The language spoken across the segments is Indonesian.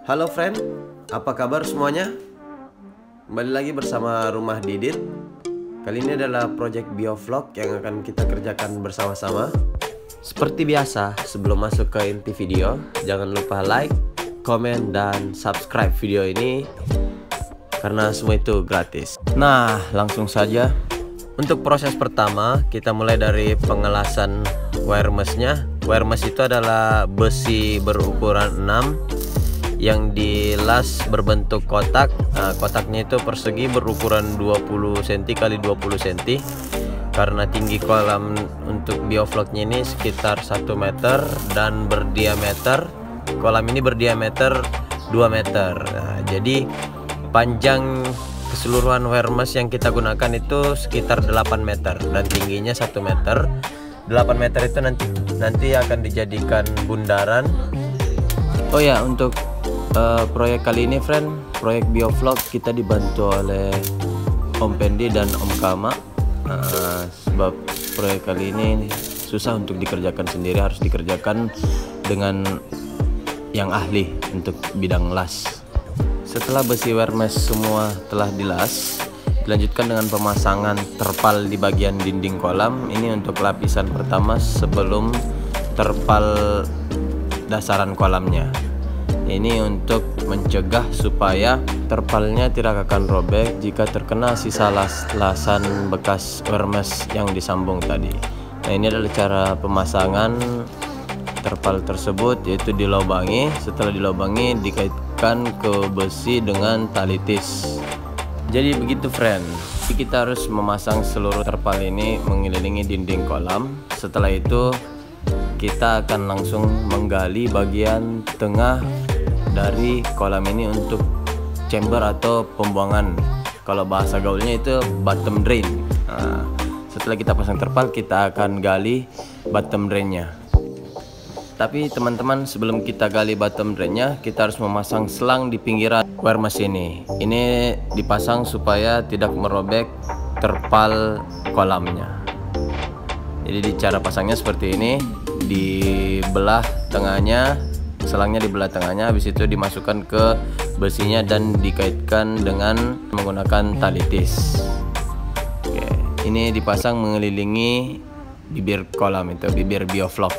Halo friend, apa kabar semuanya? Kembali lagi bersama Rumah Didit. Kali ini adalah project biovlog yang akan kita kerjakan bersama-sama. Seperti biasa, sebelum masuk ke inti video, jangan lupa like, komen, dan subscribe video ini karena semua itu gratis. Nah, langsung saja. Untuk proses pertama, kita mulai dari pengelasan wire mesh-nya. Wire mesh itu adalah besi berukuran 6 yang dilas berbentuk kotak. Nah, kotaknya itu persegi berukuran 20 cm x 20 cm. Karena tinggi kolam untuk biovlognya ini sekitar 1 meter dan berdiameter, kolam ini berdiameter 2 meter. Nah, jadi panjang keseluruhan wire mesh yang kita gunakan itu sekitar 8 meter dan tingginya 1 meter. 8 meter itu nanti akan dijadikan bundaran. Oh ya, untuk proyek kali ini friend, proyek biovlog kita dibantu oleh Om Pendi dan Om Kama. Sebab proyek kali ini susah untuk dikerjakan sendiri, harus dikerjakan dengan yang ahli untuk bidang las. Setelah besi wire mesh semua telah dilas, dilanjutkan dengan pemasangan terpal di bagian dinding kolam. Ini untuk lapisan pertama sebelum terpal dasaran kolamnya. Ini untuk mencegah supaya terpalnya tidak akan robek jika terkena sisa lasan bekas wire mesh yang disambung tadi. Nah, ini adalah cara pemasangan terpal tersebut, yaitu dilobangi. Setelah dilobangi, dikaitkan ke besi dengan tali tis. Jadi begitu friend, kita harus memasang seluruh terpal ini mengelilingi dinding kolam. Setelah itu kita akan langsung menggali bagian tengah dari kolam ini untuk chamber atau pembuangan. Kalau bahasa gaulnya itu bottom drain. Nah, setelah kita pasang terpal, kita akan gali bottom drainnya. Tapi teman-teman, sebelum kita gali bottom drainnya, kita harus memasang selang di pinggiran wire mesh ini. Ini dipasang supaya tidak merobek terpal kolamnya. Jadi cara pasangnya seperti ini, dibelah tengahnya, selangnya dibelah tengahnya, habis itu dimasukkan ke besinya dan dikaitkan dengan menggunakan tali tis. Oke, ini dipasang mengelilingi bibir kolam itu, bibir biovlog.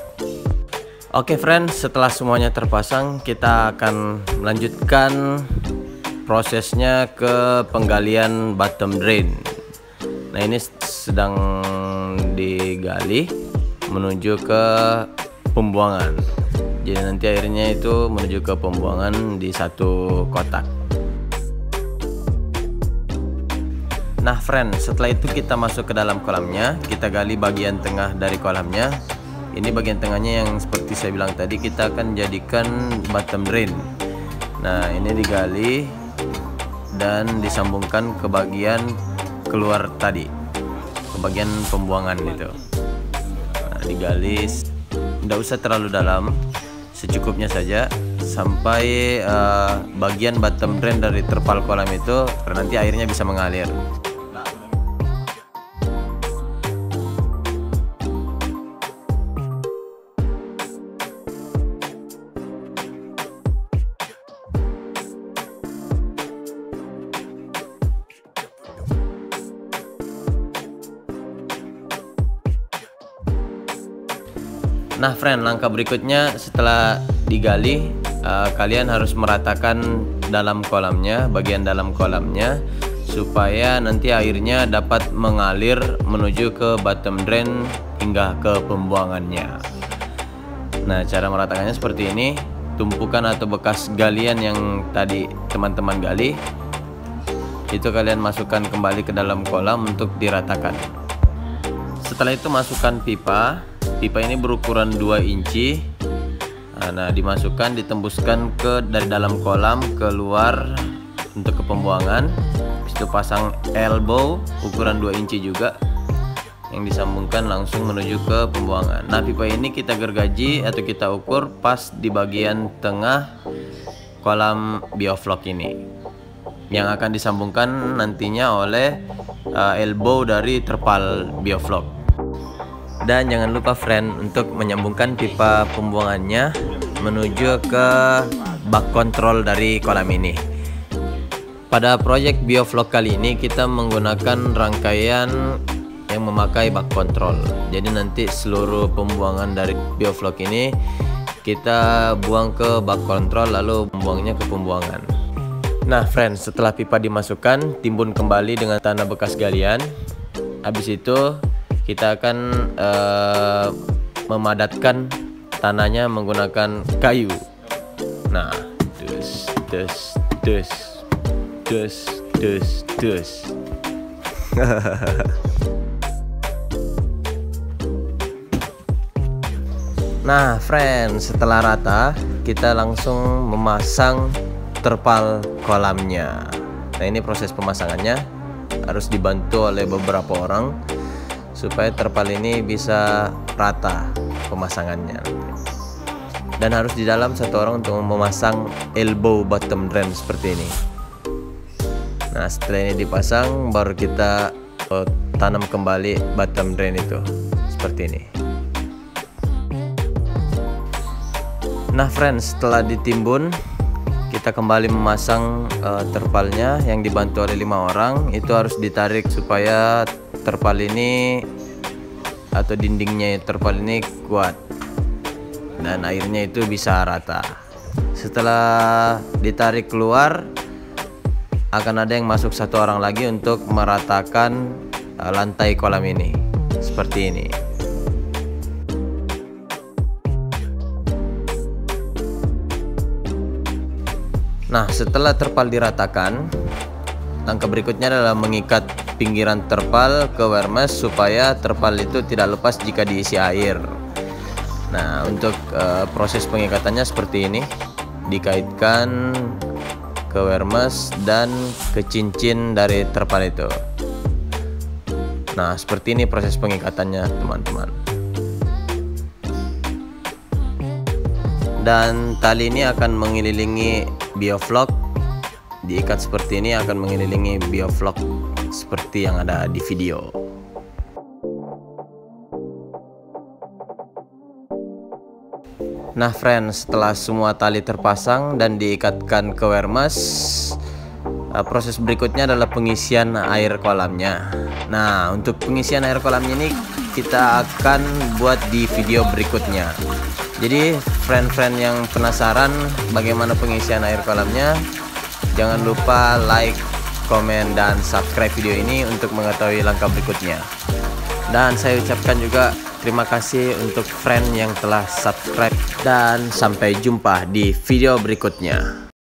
Oke friend, setelah semuanya terpasang, kita akan melanjutkan prosesnya ke penggalian bottom drain. Nah, ini sedang digali menuju ke pembuangan. Jadi nanti airnya itu menuju ke pembuangan di satu kotak. Nah friend, setelah itu kita masuk ke dalam kolamnya, kita gali bagian tengah dari kolamnya. Ini bagian tengahnya yang seperti saya bilang tadi, kita akan jadikan bottom drain. Nah, ini digali dan disambungkan ke bagian keluar tadi, ke bagian pembuangan itu. Nah, digali, tidak usah terlalu dalam, secukupnya saja sampai bagian bottom drain dari terpal kolam itu, karena nanti airnya bisa mengalir. Nah friend, langkah berikutnya setelah digali, kalian harus meratakan dalam kolamnya, bagian dalam kolamnya, supaya nanti airnya dapat mengalir menuju ke bottom drain hingga ke pembuangannya. Nah, cara meratakannya seperti ini. Tumpukan atau bekas galian yang tadi teman-teman gali, itu kalian masukkan kembali ke dalam kolam untuk diratakan. Setelah itu masukkan pipa. Pipa ini berukuran 2 inci. Nah, dimasukkan, ditembuskan dari dalam kolam keluar untuk ke pembuangan. Habis itu pasang elbow ukuran 2 inci juga yang disambungkan langsung menuju ke pembuangan. Nah, pipa ini kita gergaji atau kita ukur pas di bagian tengah kolam biovlog ini, yang akan disambungkan nantinya oleh elbow dari terpal biovlog. Dan jangan lupa friend untuk menyambungkan pipa pembuangannya menuju ke bak kontrol dari kolam ini. Pada proyek biovlog kali ini kita menggunakan rangkaian yang memakai bak kontrol. Jadi nanti seluruh pembuangan dari biovlog ini kita buang ke bak kontrol, lalu membuangnya ke pembuangan. Nah friends, setelah pipa dimasukkan, timbun kembali dengan tanah bekas galian. Habis itu kita akan memadatkan tanahnya menggunakan kayu. Nah, dus. Nah friends, setelah rata kita langsung memasang terpal kolamnya. Nah ini proses pemasangannya, harus dibantu oleh beberapa orang supaya terpal ini bisa rata pemasangannya. Dan harus di dalam satu orang untuk memasang elbow bottom drain seperti ini. Nah setelah ini dipasang, baru kita tanam kembali bottom drain itu seperti ini. Nah friends, setelah ditimbun kita kembali memasang terpalnya yang dibantu oleh 5 orang. Itu harus ditarik supaya terpal ini atau dindingnya terpal ini kuat dan airnya itu bisa rata. Setelah ditarik keluar, akan ada yang masuk satu orang lagi untuk meratakan lantai kolam ini seperti ini. Nah setelah terpal diratakan, langkah berikutnya adalah mengikat pinggiran terpal ke wear mesh supaya terpal itu tidak lepas jika diisi air. Nah untuk proses pengikatannya seperti ini, dikaitkan ke wear mesh dan ke cincin dari terpal itu. Nah seperti ini proses pengikatannya teman-teman. Dan tali ini akan mengelilingi biovlog, diikat seperti ini akan mengelilingi biovlog seperti yang ada di video. Nah friends, setelah semua tali terpasang dan diikatkan ke wear mesh, proses berikutnya adalah pengisian air kolamnya. Nah untuk pengisian air kolamnya ini kita akan buat di video berikutnya. Jadi friend-friend yang penasaran bagaimana pengisian air kolamnya, jangan lupa like, komen, dan subscribe video ini untuk mengetahui langkah berikutnya. Dan saya ucapkan juga terima kasih untuk friend yang telah subscribe, dan sampai jumpa di video berikutnya.